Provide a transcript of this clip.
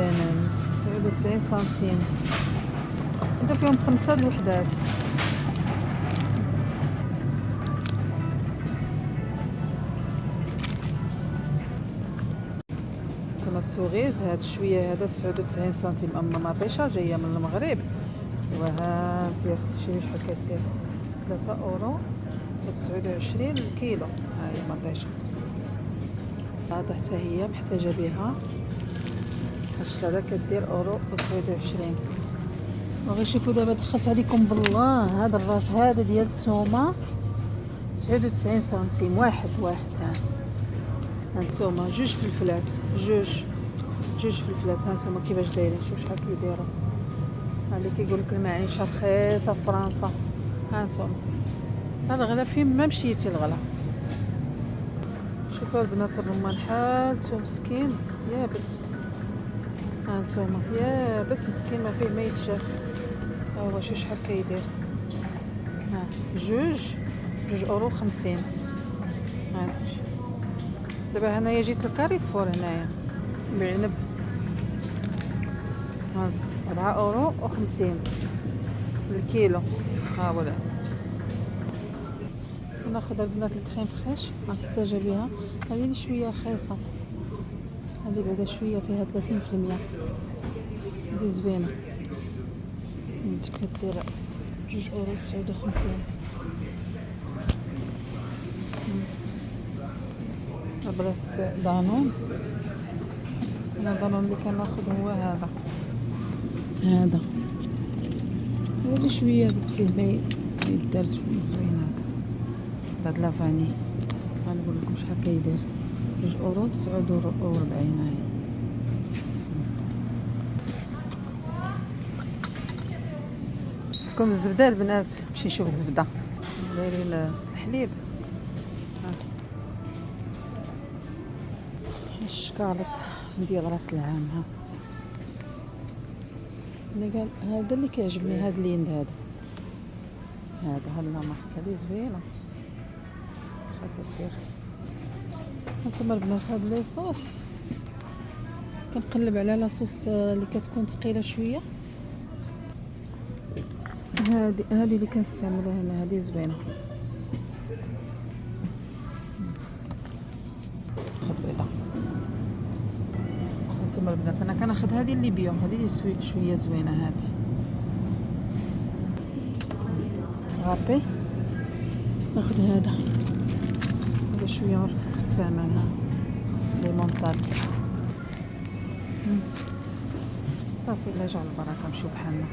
البنان 99 سنتيم. هذا فيهم 5 الوحدات. طماط سوغيز هاد شويه هذا 99 سنتيم. اما مطيشه جايه من المغرب وها انت يا اختي شوفي شحال كدير 3 اورو و 29 الكيلو. ها هي مطيشه هذا حتى هي محتاجه بها. هذا كدير اورو و 29. وغير شوفوا دابا دخلت عليكم بالله هذا الراس هذا ديال الثومه 99 سنتيم. واحد ها هانتوما جوج فلفلات جوج فلفلات. هانتوما كيفاش دايرين شوف شحال كيديروا. ها اللي كيقول لك المعيشه رخيصه في فرنسا. هانتوما هذا الغلا فين ما مشيتي الغلا. شوفوا البنات الرمان حالته مسكين يابس. هانتوما يابس مسكين ما فيه ما يتشاف. ها هو شوف شحال كيدير. ها جوج اورو 50. هانتي دابا هنايا جيت لكاريفور هنايا بعنب. هانت 4 اورو و 50 الكيلو. ها هو ده. ناخذ البنات الكريم فريش محتاجه بها. هذه اللي شويه رخيصه. هذه بعدا شويه فيها 30%. هذه زوينه. كدير 2 اورو 59. بلاص دانون. انا دانون اللي كناخذ هو هذا اللي شويه فيه ما يدار شويه زوين. هذا لافاني غنقول لكم شحال كيدير 2 اورو 49. هاي لكم الزبده البنات. نمشي نشوف الزبده دايرين الحليب. الشكالط ديال راس العام. ها اللي قال هذا اللي كيعجبني هذا الليند هذا لا مارك هذه زوينه. شحال كدير. هانتوما البنات هاد لي صوص كنقلب على لاصوص اللي كتكون ثقيله شويه. هذه اللي كنستعملها هنا هذه زوينه. خذ بيضه. هانتوما البنات انا كناخذ هذه اللي بيو. هذه اللي شويه زوينه. هذه غابي ناخذ هذا شويه مرفق الثمن. ليمونطال صافي. الله يجعل البركه. نمشيو بحالنا.